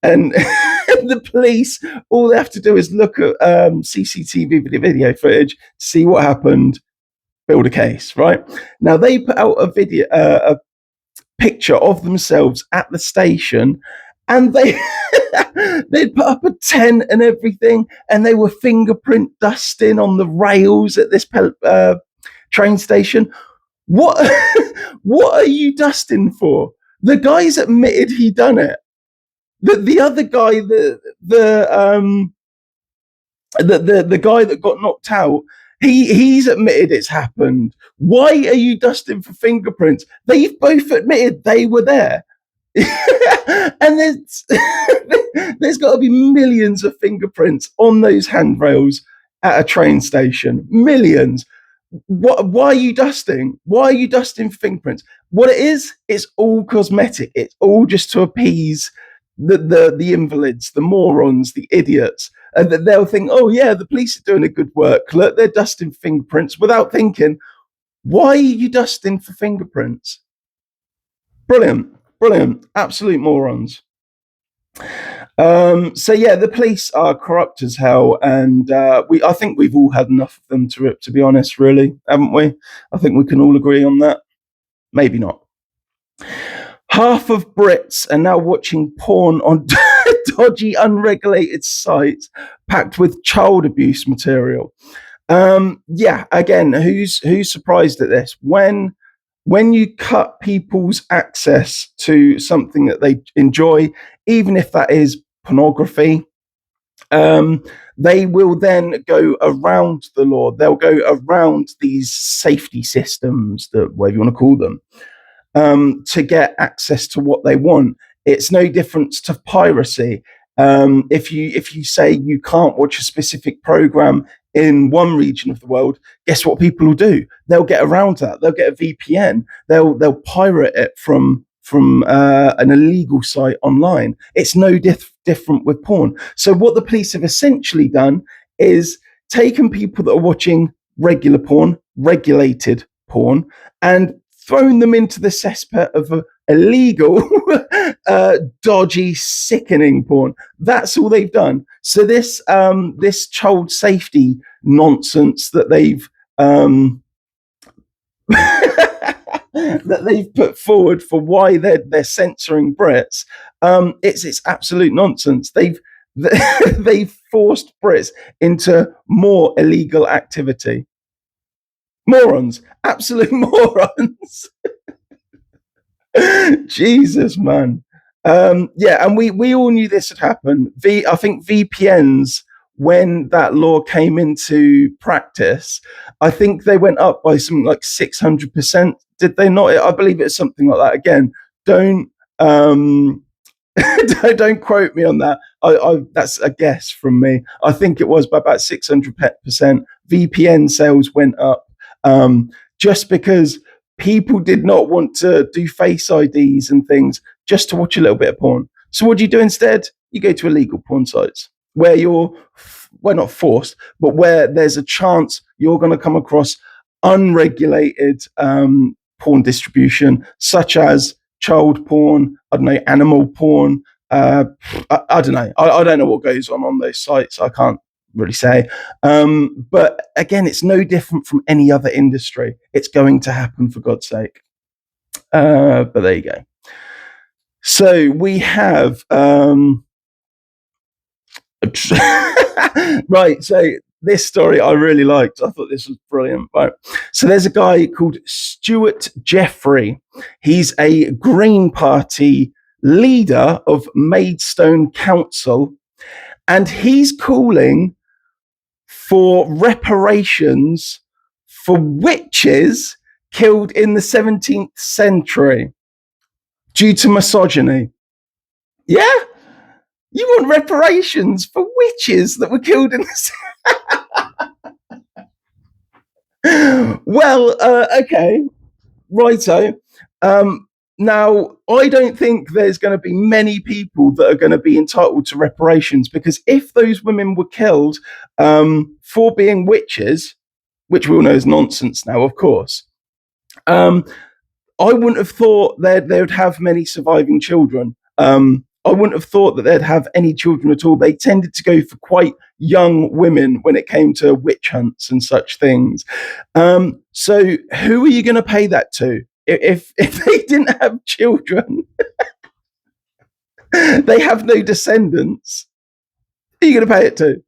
and the police, all they have to do is look at CCTV video footage, see what happened, build a case, right? Now, they put out a video, a picture of themselves at the station, and they'd put up a tent and everything, and they were fingerprint dusting on the rails at this train station. What are you dusting for? The guy's admitted he done it. The other guy, the guy that got knocked out, he's admitted it's happened. Why are you dusting for fingerprints? They've both admitted they were there. And there's got to be millions of fingerprints on those handrails at a train station. Millions. Why are you dusting? Why are you dusting for fingerprints? What it is, it's all cosmetic. It's all just to appease the invalids, the morons, the idiots. And they'll think, oh yeah, the police are doing a good work. Look, they're dusting fingerprints, without thinking, why are you dusting for fingerprints? Brilliant. Absolute morons. So yeah, the police are corrupt as hell, and I think we've all had enough of them to be honest, really, haven't we? I think we can all agree on that. Maybe not. Half of Brits are now watching porn on dodgy, unregulated sites packed with child abuse material. Yeah, again, who's surprised at this? When you cut people's access to something that they enjoy, even if that is pornography, they will then go around the law. They'll go around these safety systems, whatever you want to call them, to get access to what they want. It's no different to piracy. If you say you can't watch a specific program in one region of the world, guess what people will do? They'll get around that. They'll get a VPN. They'll pirate it from an illegal site online. It's no different with porn. So what the police have essentially done is taken people that are watching regular porn, regulated porn, and thrown them into the cesspit of illegal, dodgy, sickening porn. That's all they've done. So this child safety nonsense that they've that they've put forward for why they're censoring Brits, it's absolute nonsense. They've forced Brits into more illegal activity. Morons, absolute morons. Jesus, man. Yeah, and we all knew this would happen. I think VPNs, when that law came into practice, I think they went up by something like 600%. Did they not? I believe it's something like that. Again, don't don't quote me on that. That's a guess from me. I think it was by about 600%. VPN sales went up, just because people did not want to do face IDs and things just to watch a little bit of porn. So what do you do instead? You go to illegal porn sites where you're, well, not forced, but where there's a chance you're going to come across unregulated porn distribution, such as child porn, I don't know, animal porn. I don't know. I don't know what goes on those sites. I can't really say. But again, it's no different from any other industry. It's going to happen, for God's sake. But there you go. So we have right. So this story I really liked. I thought this was brilliant. Right. So there's a guy called Stuart Jeffrey. He's a Green Party leader of Maidstone Council, and he's calling for reparations for witches killed in the 17th century due to misogyny. Yeah? You want reparations for witches that were killed in the... Well, okay. Righto. Now, I don't think there's going to be many people that are going to be entitled to reparations, because if those women were killed for being witches, which we all know is nonsense now, of course, I wouldn't have thought they would have many surviving children. I wouldn't have thought that they'd have any children at all. They tended to go for quite young women when it came to witch hunts and such things. So who are you going to pay that to? If they didn't have children, they have no descendants, who are you going to pay it to?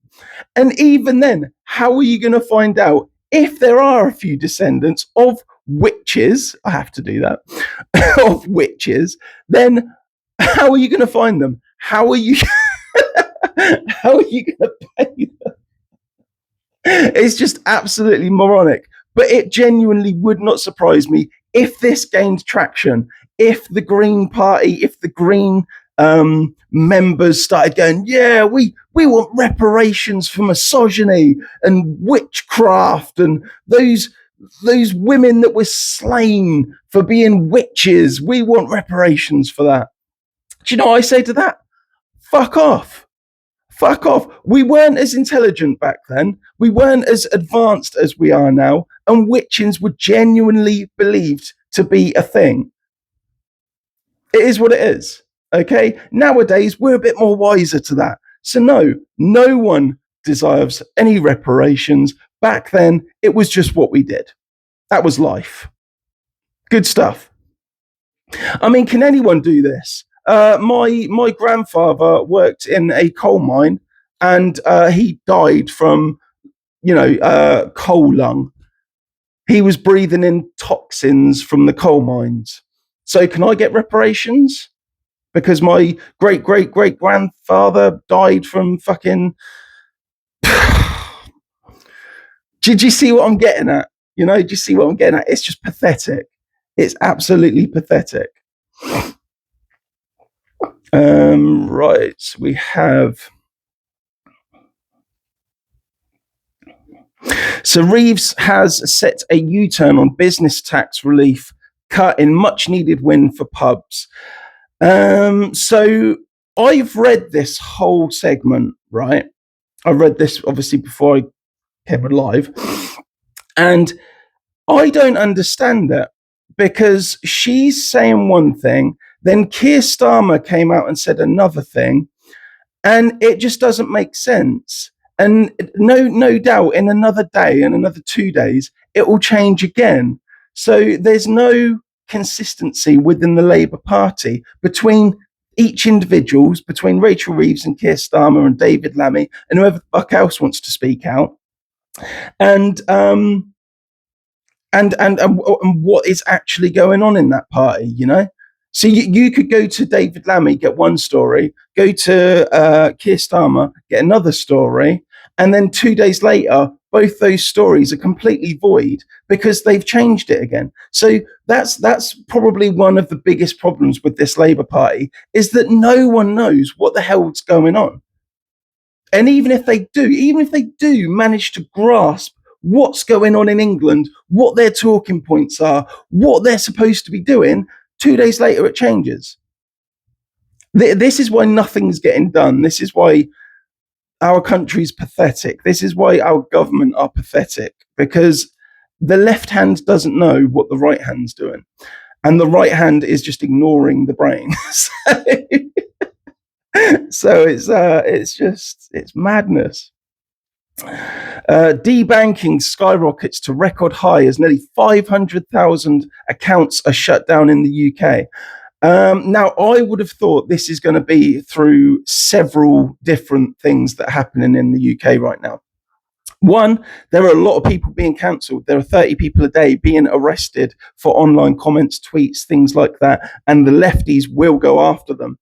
And even then, how are you going to find out if there are a few descendants of witches? I have to do that. Of witches, then how are you going to find them? How are you how are you going to pay them? It's just absolutely moronic. But it genuinely would not surprise me if this gained traction, if the Green Party, if the Green members started going, yeah, we want reparations for misogyny and witchcraft and those women that were slain for being witches. We want reparations for that. Do you know what I say to that? Fuck off. Fuck off. We weren't as intelligent back then. We weren't as advanced as we are now. And witches were genuinely believed to be a thing. It is what it is. Okay, nowadays we're a bit more wiser to that. So no one deserves any reparations. Back then, it was just what we did. That was life. Good stuff. I mean, can anyone do this? My grandfather worked in a coal mine, and he died from coal lung. He was breathing in toxins from the coal mines. So can I get reparations? Because my great great great grandfather died from fucking. Did you see what I'm getting at? Do you see what I'm getting at? It's just pathetic. It's absolutely pathetic. Right, we have. So Reeves has set a U-turn on business tax relief cut in much needed win for pubs. So I've read this whole segment, right? I read this obviously before I came live, and I don't understand it because she's saying one thing, then Keir Starmer came out and said another thing, and it just doesn't make sense. And no doubt in another day and another 2 days, it will change again. So there's no consistency within the Labour Party between each individuals, between Rachel Reeves and Keir Starmer and David Lammy and whoever the fuck else wants to speak out. And what is actually going on in that party, So you could go to David Lammy, get one story, go to Keir Starmer, get another story, and then 2 days later, both those stories are completely void because they've changed it again. So that's probably one of the biggest problems with this Labour Party is that no one knows what the hell's going on. And even if they do manage to grasp what's going on in England, what their talking points are, what they're supposed to be doing, 2 days later it changes. This is why nothing's getting done. This is why our country's pathetic. This is why our government are pathetic, because the left hand doesn't know what the right hand's doing. And the right hand is just ignoring the brain. So it's madness. Debanking skyrockets to record high as nearly 500,000 accounts are shut down in the UK. Now, I would have thought this is going to be through several different things that are happening in the UK right now. One, there are a lot of people being cancelled. There are 30 people a day being arrested for online comments, tweets, things like that. And the lefties will go after them.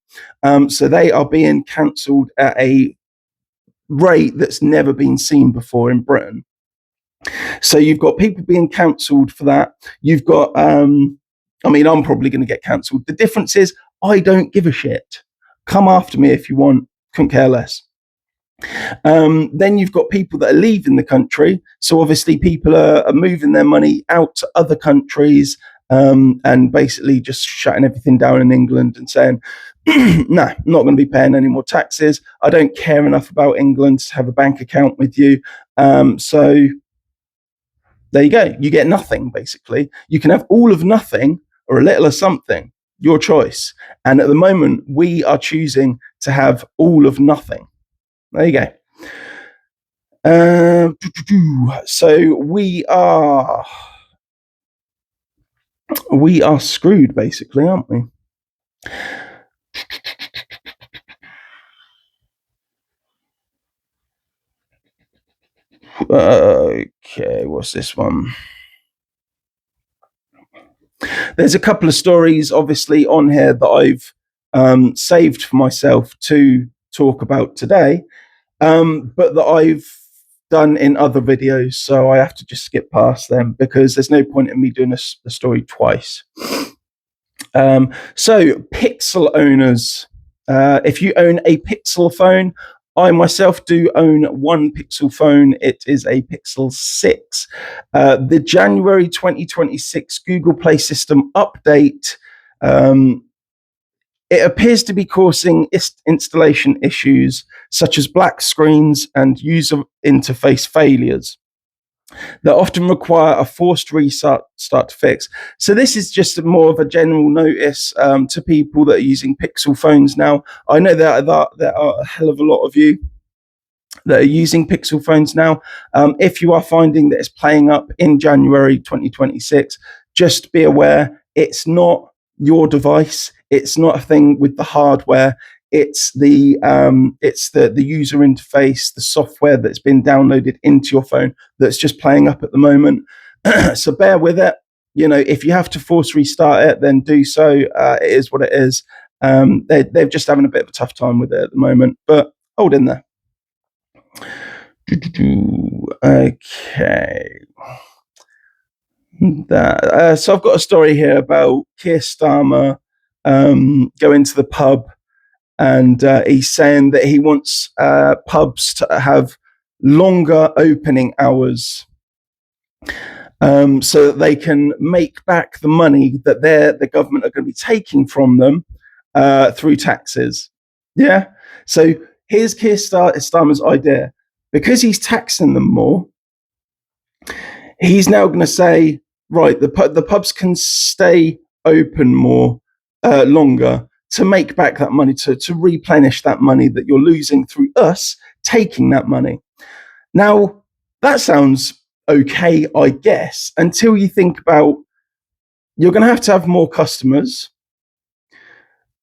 So they are being cancelled at a rate that's never been seen before in Britain. So you've got people being cancelled for that. You've got, I'm probably going to get cancelled. The difference is I don't give a shit. Come after me if you want. Couldn't care less. Then you've got people that are leaving the country. So obviously people are moving their money out to other countries and basically just shutting everything down in England and saying, nah, I'm not going to be paying any more taxes. I don't care enough about England to have a bank account with you. So there you go. You get nothing, basically. You can have all of nothing or a little of something, your choice. And at the moment, we are choosing to have all of nothing. There you go. So we are screwed, basically, aren't we? Okay, what's this one? There's a couple of stories, obviously, on here that I've saved for myself to talk about today, but that I've done in other videos, so I have to just skip past them because there's no point in me doing a story twice. So Pixel owners, if you own a Pixel phone, I myself do own one Pixel phone. It is a Pixel 6. The January 2026 Google Play System update, it appears to be causing installation issues such as black screens and user interface failures. that often require a forced restart to fix. So this is just more of a general notice to people that are using Pixel phones now. I know that there are a hell of a lot of you that are using Pixel phones now. If you are finding that it's playing up in January 2026, just be aware it's not your device. It's not a thing with the hardware. It's the user interface, the software that's been downloaded into your phone that's just playing up at the moment. So bear with it. You know, if you have to force restart it, then do so. It is what it is. They're just having a bit of a tough time with it at the moment, but hold in there. Okay. So I've got a story here about Keir Starmer going to the pub, and he's saying that he wants pubs to have longer opening hours, so that they can make back the money that the government are going to be taking from them through taxes. Yeah. So here's Keir Starmer's idea. Because he's taxing them more, he's now going to say, right, the pubs can stay open more longer to make back that money, to replenish that money that you're losing through us taking that money. Now, that sounds okay, I guess, until you think about you're going to have more customers.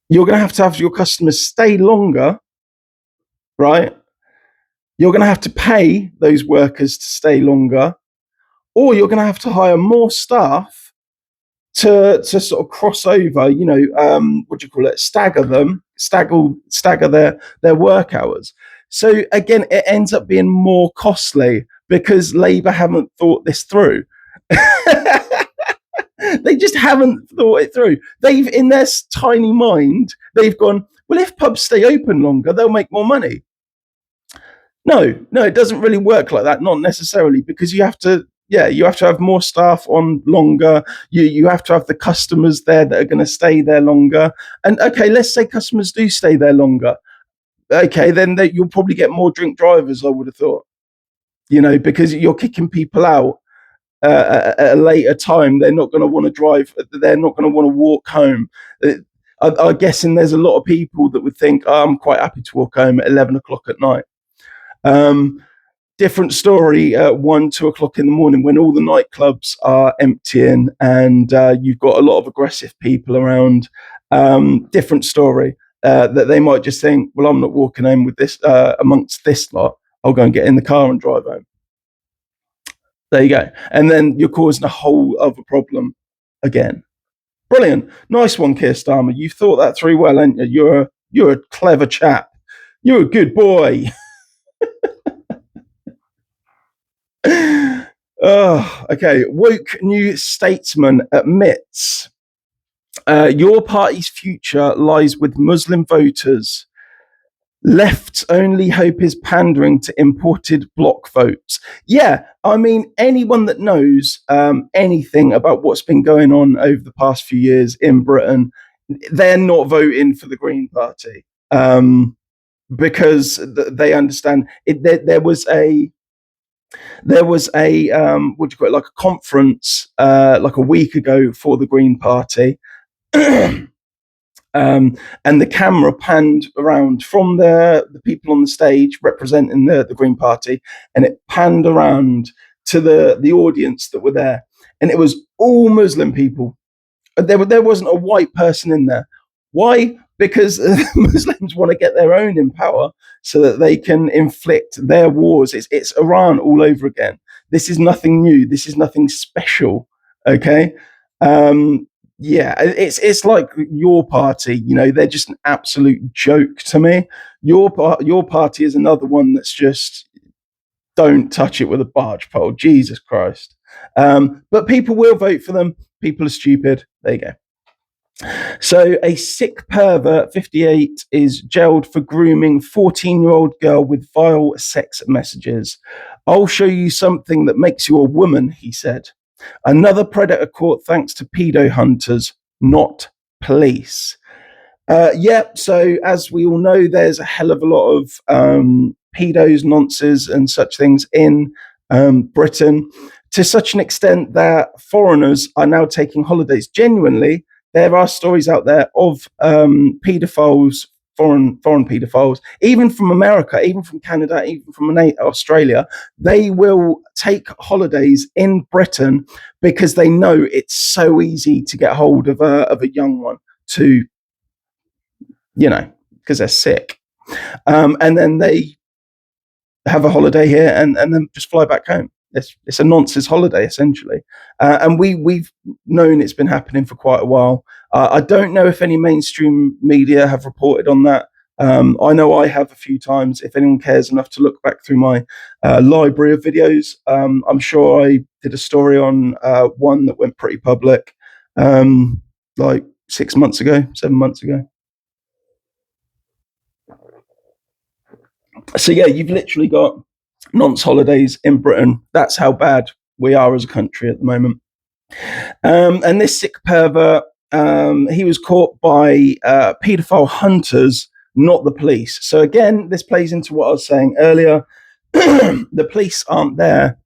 You're going to have your customers stay longer, right? You're going to have to pay those workers to stay longer, or you're going to have to hire more staff to sort of cross over, you know, what do you call it? Stagger their work hours. So again, it ends up being more costly because Labour haven't thought this through. They just haven't thought it through. They've, in their tiny mind, they've gone, well, if pubs stay open longer, they'll make more money. No, it doesn't really work like that. Not necessarily, because you have to have more staff on longer. You have to have the customers there that are going to stay there longer. And okay, let's say customers do stay there longer. Okay, then you'll probably get more drink drivers, I would have thought. You know, because you're kicking people out at a later time. They're not going to want to drive. They're not going to want to walk home. I'm guessing there's a lot of people that would think, oh, I'm quite happy to walk home at 11 o'clock at night. Different story 1, 2 o'clock in the morning when all the nightclubs are emptying and you've got a lot of aggressive people around. Different story that they might just think, well, I'm not walking home with this amongst this lot. I'll go and get in the car and drive home. There you go. And then you're causing a whole other problem again. Brilliant. Nice one, Keir Starmer. You've thought that through well, ain't you? You're a clever chap. You're a good boy. Okay. Woke New Statesman admits your party's future lies with Muslim voters. Left's only hope is pandering to imported bloc votes. Yeah, I mean, anyone that knows anything about what's been going on over the past few years in Britain, they're not voting for the Green Party because they understand it. There was a what do you call it, like a conference like a week ago for the Green Party. And the camera panned around from the people on the stage representing the Green Party, and it panned around to the audience that were there, and it was all Muslim people. There wasn't a white person in there. Why? Because Muslims want to get their own in power so that they can inflict their wars. It's Iran all over again. This is nothing new. This is nothing special. Okay. Yeah, it's like your party. You know, they're just an absolute joke to me. Your party is another one that's just, don't touch it with a barge pole. Jesus Christ. But people will vote for them. People are stupid. There you go. So a sick pervert, 58, is jailed for grooming 14-year-old girl with vile sex messages. I'll show you something that makes you a woman, he said. Another predator caught thanks to pedo hunters, not police. So as we all know, there's a hell of a lot of pedos, nonces, and such things in Britain, to such an extent that foreigners are now taking holidays. Genuinely, there are stories out there of paedophiles, foreign paedophiles, even from America, even from Canada, even from Australia. They will take holidays in Britain because they know it's so easy to get hold of a young one to, because they're sick. And then they have a holiday here and then just fly back home. It's a nonsense holiday, essentially. And we've known it's been happening for quite a while. I don't know if any mainstream media have reported on that. I know I have a few times. If anyone cares enough to look back through my library of videos, I'm sure I did a story on one that went pretty public, like 7 months ago. So yeah, you've literally got nonce holidays in Britain. That's how bad we are as a country at the moment. And this sick pervert, he was caught by paedophile hunters, not the police. So again, this plays into what I was saying earlier. The police aren't there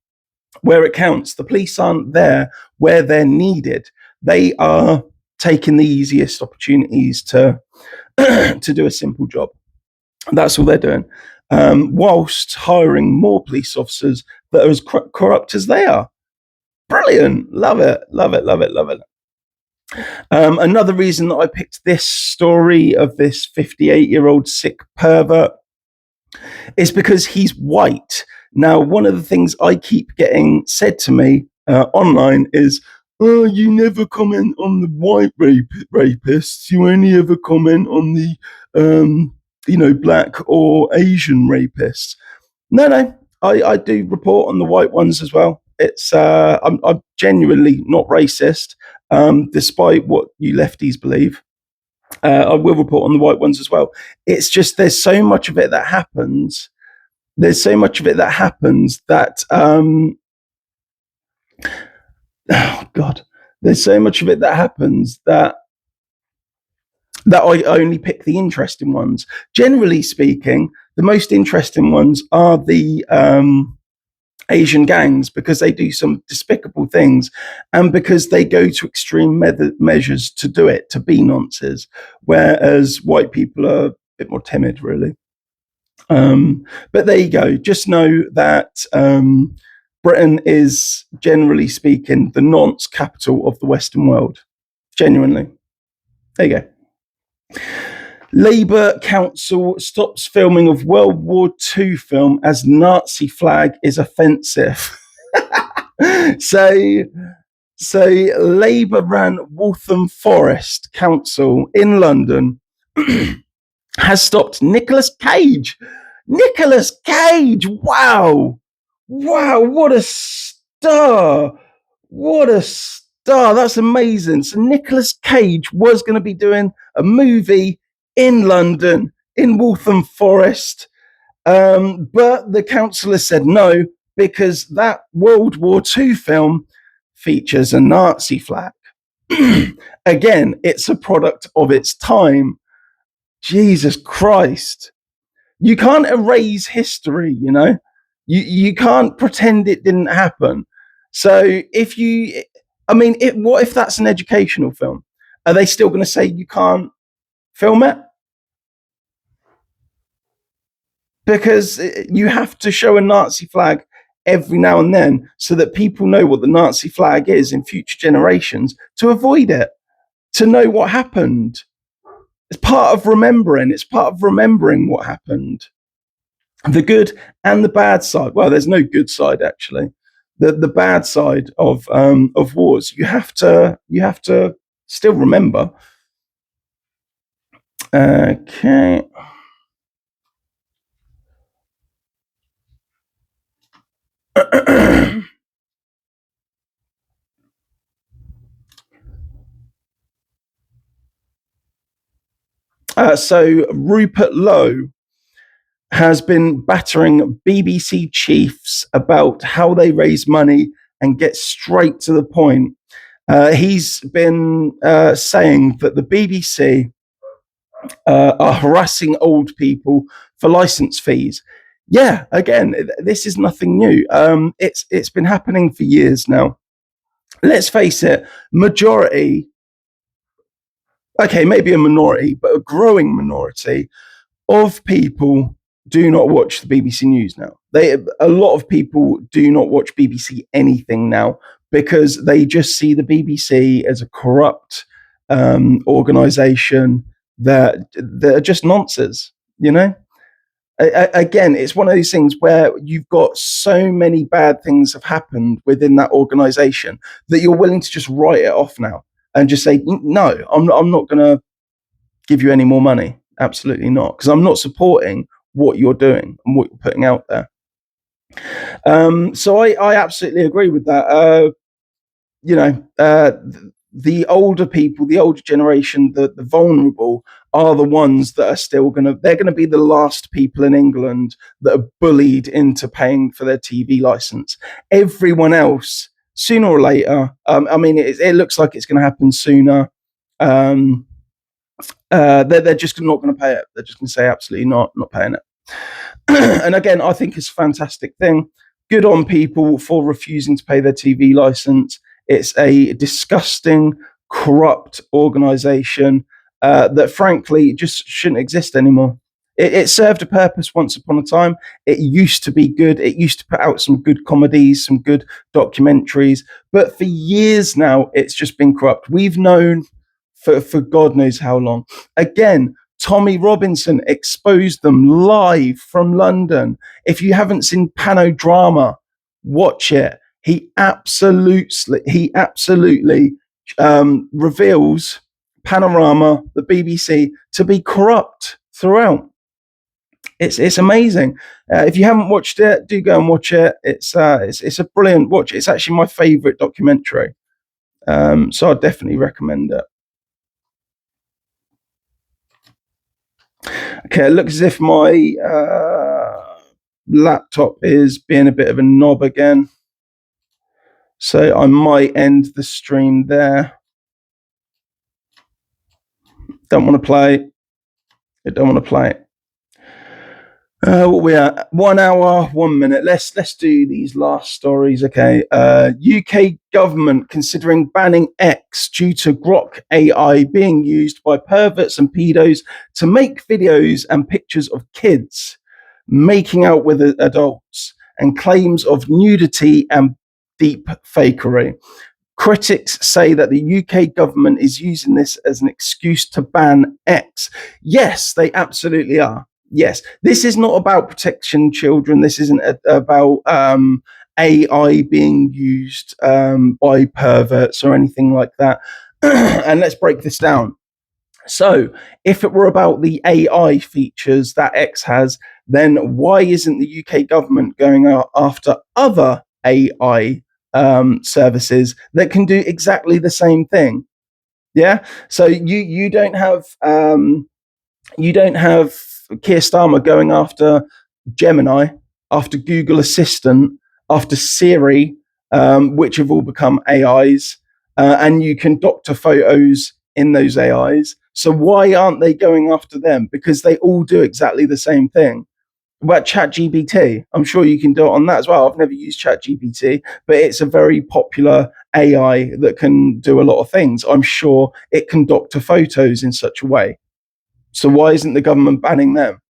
where it counts. The police aren't there where they're needed. They are taking the easiest opportunities to do a simple job. That's all they're doing. Whilst hiring more police officers that are as corrupt as they are. Brilliant. Love it. Another reason that I picked this story of this 58-year-old sick pervert is because he's white. Now, one of the things I keep getting said to me online is, oh, you never comment on the white rapists. You only ever comment on the black or Asian rapists. No, I do report on the white ones as well. It's I'm genuinely not racist, despite what you lefties believe. I will report on the white ones as well. It's just there's so much of it that happens. That oh God, there's so much of it that happens that I only pick the interesting ones. Generally speaking, the most interesting ones are the Asian gangs, because they do some despicable things and because they go to extreme measures to do it, to be nonces, whereas white people are a bit more timid, really. But there you go. Just know that Britain is, generally speaking, the nonce capital of the Western world. Genuinely. There you go. Labour Council stops filming of World War II film as Nazi flag is offensive. So Labour-run Waltham Forest Council in London has stopped Nicolas Cage. Nicolas Cage! Wow! What a star! That's amazing. So Nicolas Cage was going to be doing a movie in London, in Waltham Forest, but the council has said no, because that World War II film features a Nazi flag. Again, it's a product of its time. Jesus Christ. You can't erase history, You can't pretend it didn't happen. So what if that's an educational film? Are they still going to say you can't film it? Because you have to show a Nazi flag every now and then so that people know what the Nazi flag is in future generations, to avoid it, to know what happened. It's part of remembering. It's part of remembering what happened. The good and the bad side. Well, there's no good side, actually. The bad side of wars. You have to still remember. Okay. So Rupert Lowe has been battering BBC chiefs about how they raise money and get straight to the point. He's been saying that the BBC are harassing old people for license fees. Yeah, again, this is nothing new. It's been happening for years now. Let's face it, majority, okay, maybe a minority, but a growing minority of people do not watch the BBC News now. A lot of people do not watch BBC anything now because they just see the BBC as a corrupt organisation that are just nonsense. You know, again, it's one of these things where you've got so many bad things have happened within that organisation that you're willing to just write it off now and just say, no, I'm not going to give you any more money. Absolutely not, because I'm not supporting what you're doing and what you're putting out there. So I absolutely agree with that. The older people, the older generation, the vulnerable are the ones that are still they're going to be the last people in England that are bullied into paying for their TV license. Everyone else, sooner or later, it looks like it's going to happen sooner. They're just not going to pay it. They're just going to say absolutely not paying it. And again, I think it's a fantastic thing. Good on people for refusing to pay their TV license. It's a disgusting, corrupt organization that, frankly, just shouldn't exist anymore. It served a purpose once upon a time. It used to be good. It used to put out some good comedies, some good documentaries. But for years now, it's just been corrupt. We've known for God knows how long. Again, Tommy Robinson exposed them live from London. If you haven't seen Panodrama, watch it. He absolutely reveals Panorama, the BBC, to be corrupt throughout. It's amazing. If you haven't watched it, do go and watch it. It's a brilliant watch. It's actually my favourite documentary, so I definitely recommend it. Okay, it looks as if my laptop is being a bit of a knob again. So I might end the stream there. Don't want to play. I don't want to play it. What we at? 1 hour, 1 minute. Let's do these last stories. Okay. UK government considering banning X due to Grok AI being used by perverts and pedos to make videos and pictures of kids making out with adults and claims of nudity and deep fakery. Critics say that the UK government is using this as an excuse to ban X. Yes, they absolutely are. Yes, this is not about protecting children. This isn't about AI being used by perverts or anything like that. And let's break this down. So, if it were about the AI features that X has, then why isn't the UK government going after other AI services that can do exactly the same thing? Yeah. So you don't have Keir Starmer going after Gemini, after Google Assistant, after Siri, which have all become AIs, and you can doctor photos in those AIs. So why aren't they going after them? Because they all do exactly the same thing. About ChatGPT, I'm sure you can do it on that as well. I've never used ChatGPT, but it's a very popular AI that can do a lot of things. I'm sure it can doctor photos in such a way. So why isn't the government banning them?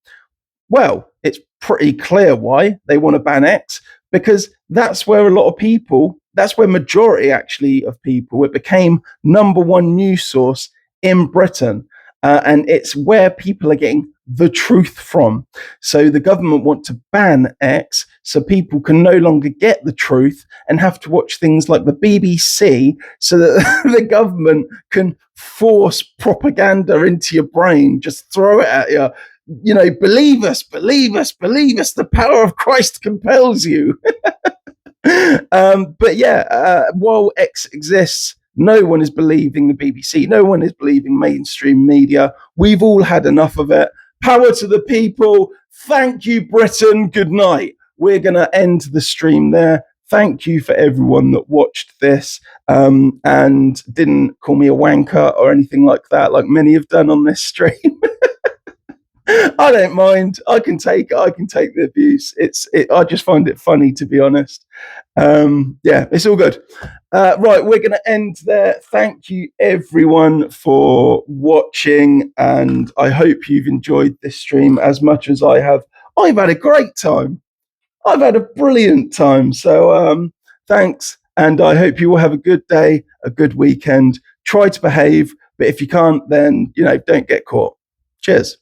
Well, it's pretty clear why they want to ban X, because that's where a lot of people, that's where majority actually of people, it became number one news source in Britain. And it's where people are getting the truth from. So the government want to ban X so people can no longer get the truth and have to watch things like the BBC so that the government can force propaganda into your brain, just throw it at you. You know, believe us, believe us, believe us. The power of Christ compels you. But yeah, while X exists, no one is believing the BBC. No one is believing mainstream media. We've all had enough of it. Power to the people. Thank you, Britain. Good night. We're going to end the stream there. Thank you for everyone that watched this and didn't call me a wanker or anything like that, like many have done on this stream. I don't mind. I can take the abuse. I just find it funny, to be honest. Yeah, it's all good. Right, we're going to end there. Thank you, everyone, for watching, and I hope you've enjoyed this stream as much as I have. I've had a great time. I've had a brilliant time. So, thanks, and I hope you will have a good day, a good weekend. Try to behave, but if you can't, then don't get caught. Cheers.